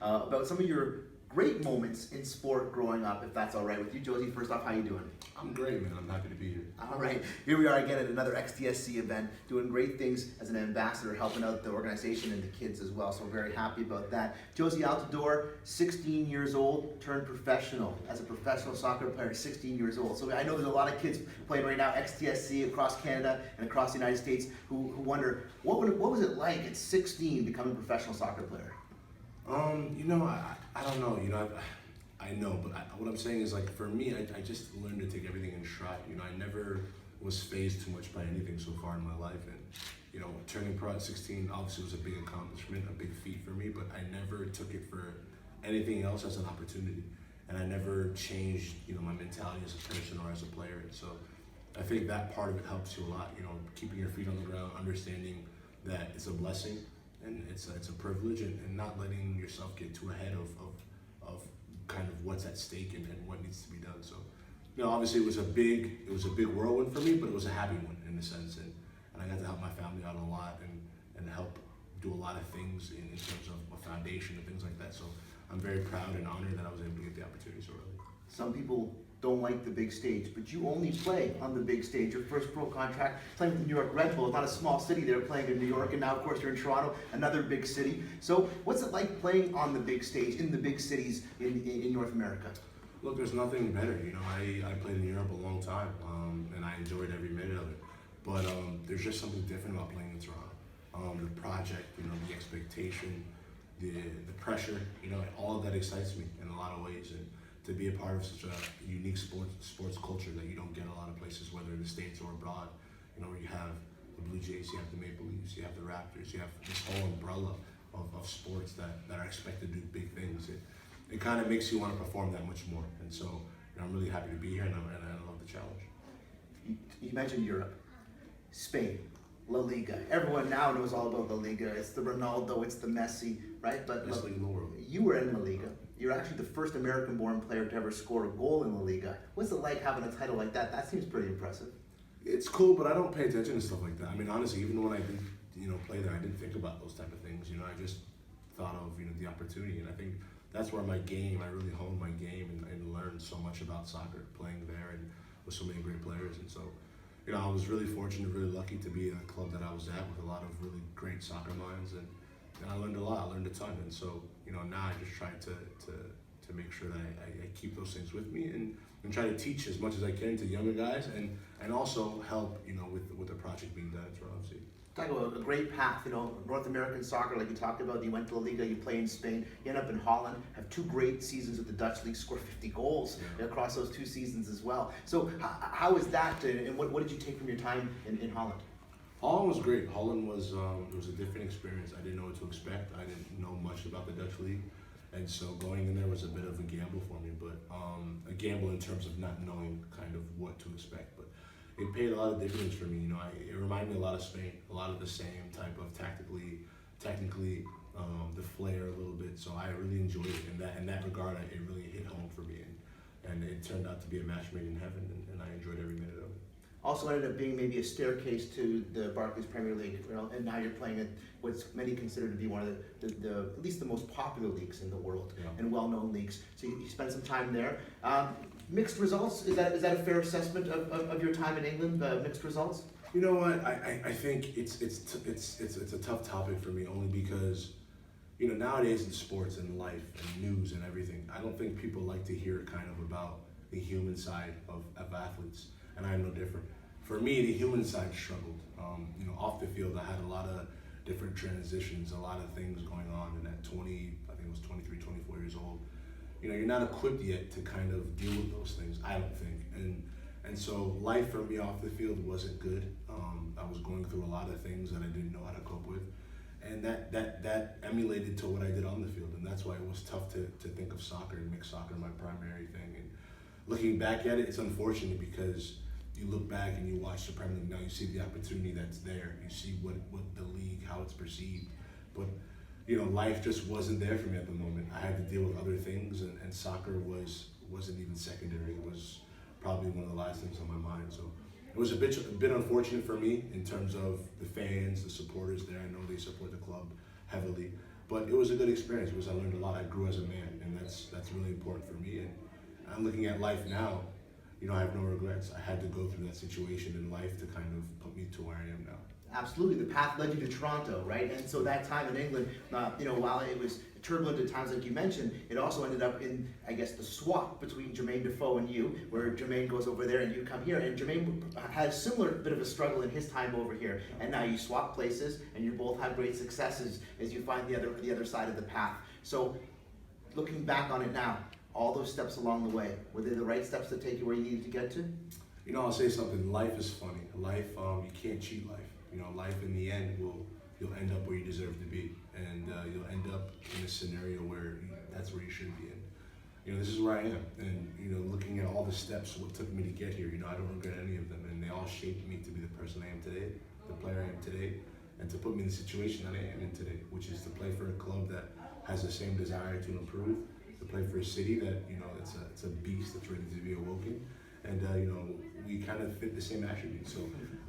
about some of your great moments in sport growing up, if that's all right with you. Jozy, first off, how you doing? I'm great, man. I'm happy to be here. All right, here we are again at another XTSC event, doing great things as an ambassador, helping out the organization and the kids as well, so we're very happy about that. Jozy Altidore, 16 years old, turned professional as a professional soccer player, 16 years old. So I know there's a lot of kids playing right now, XTSC across Canada and across the United States, who wonder, what was it like at 16 becoming a professional soccer player? I don't know. I know, but what I'm saying is, like, for me, I just learned to take everything in stride. I never was fazed too much by anything so far in my life, and turning pro at 16 obviously was a big accomplishment, a big feat for me. But I never took it for anything else as an opportunity, and I never changed, my mentality as a person or as a player. And so I think that part of it helps you a lot. Keeping your feet on the ground, understanding that it's a blessing and it's a privilege, and not letting yourself get too ahead of kind of what's at stake and what needs to be done. So, obviously it was a big whirlwind for me, but it was a happy one in a sense, and I got to help my family out a lot and help do a lot of things in terms of a foundation and things like that. So I'm very proud and honored that I was able to get the opportunity so early. Some people don't like the big stage, but you only play on the big stage. Your first pro contract, playing with the New York Red Bull. It's not a small city. They're playing in New York, and now, of course, you're in Toronto, another big city. So what's it like playing on the big stage in the big cities in North America? Look, there's nothing better. I played in Europe a long time, and I enjoyed every minute of it. But there's just something different about playing in Toronto. The project, the expectation, the pressure, all of that excites me in a lot of ways. And to be a part of such a unique sports culture that you don't get a lot of places, whether in the States or abroad, where you have the Blue Jays, you have the Maple Leafs, you have the Raptors, you have this whole umbrella of sports that are expected to do big things. It kind of makes you want to perform that much more. And so I'm really happy to be here, and I love the challenge. You mentioned Europe, Spain, La Liga. Everyone now knows all about La Liga. It's the Ronaldo, it's the Messi, right? But Best league in the world. You were in La Liga. You're actually the first American-born player to ever score a goal in La Liga. What's it like having a title like that? That seems pretty impressive. It's cool, but I don't pay attention to stuff like that. I mean, honestly, even when I did, play there, I didn't think about those type of things. I just thought of, the opportunity, and I think that's where I really honed my game and learned so much about soccer, playing there and with so many great players. And so, I was really fortunate, really lucky to be in a club that I was at with a lot of really great soccer minds, and I learned a lot. I learned a ton, and so now I just try to make sure that I keep those things with me and try to teach as much as I can to younger guys, and also help with the project being done. So obviously. Talk about a great path, North American soccer, like you talked about. You went to La Liga, you play in Spain, you end up in Holland, have 2 great seasons with the Dutch league, score 50 goals across those 2 seasons as well. So how is that, and what did you take from your time in Holland? Holland was great. Holland was it was a different experience. I didn't know what to expect. I didn't know much about the Dutch league, and so going in there was a bit of a gamble for me. But a gamble in terms of not knowing kind of what to expect. But it paid a lot of dividends for me. It reminded me a lot of Spain, a lot of the same type of technically, the flair a little bit. So I really enjoyed it in that regard. It really hit home for me, and it turned out to be a match made in heaven, and I enjoyed every minute of it. Also ended up being maybe a staircase to the Barclays Premier League, and now you're playing in what's many consider to be one of the at least the most popular leagues in the world, and well-known leagues. So you spent some time there. Mixed results, is that a fair assessment of your time in England, mixed results? You know what, I think it's a tough topic for me, only because nowadays in sports and life and news and everything, I don't think people like to hear kind of about the human side of athletes, and I'm no different. For me, the human side struggled. Off the field, I had a lot of different transitions, a lot of things going on, and at 20, I think it was 23, 24 years old, you're not equipped yet to kind of deal with those things, I don't think. And so life for me off the field wasn't good. I was going through a lot of things that I didn't know how to cope with. And that emulated to what I did on the field. And that's why it was tough to think of soccer and make soccer my primary thing. And looking back at it, it's unfortunate because you look back and you watch the Premier League now, you see the opportunity that's there. You see what the league, how it's perceived. But life just wasn't there for me at the moment. I had to deal with other things, and soccer wasn't even secondary. It was probably one of the last things on my mind. So it was a bit unfortunate for me in terms of the fans, the supporters there. I know they support the club heavily, But it was a good experience because I learned a lot. I grew as a man, and that's really important for me. And I'm looking at life now. You know, I have no regrets. I had to go through that situation in life to kind of put me to where I am now. Absolutely, the path led you to Toronto, right? And so that time in England, while it was turbulent at times, like you mentioned, it also ended up in, I guess, the swap between Jermaine Defoe and you, where Jermaine goes over there and you come here. And Jermaine had a similar bit of a struggle in his time over here, and now you swap places, and you both have great successes as you find the other side of the path. So, looking back on it now, all those steps along the way, were they the right steps to take you where you needed to get to? You know, I'll say something. Life is funny. Life, you can't cheat life. You know, life in the end you'll end up where you deserve to be, and you'll end up in a scenario where that's where you should be in. You know, this is where I am, and you know, looking at all the steps, what took me to get here. You know, I don't regret any of them, and they all shaped me to be the person I am today, the player I am today, and to put me in the situation that I am in today, which is to play for a club that has the same desire to improve, to play for a city that, you know, it's a beast that's ready to be awoken. And you know, we kind of fit the same attributes. So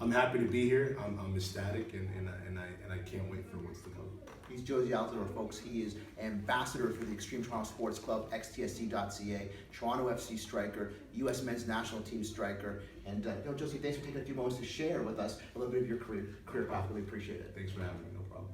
I'm happy to be here. I'm ecstatic, and I can't wait for what's to come. He's Jozy Altidore, folks. He is ambassador for the Extreme Toronto Sports Club, XTSC.ca, Toronto FC striker, U.S. Men's National Team striker. And Jozy, thanks for taking a few moments to share with us a little bit of your career path. Really appreciate it. Thanks for having me. No problem.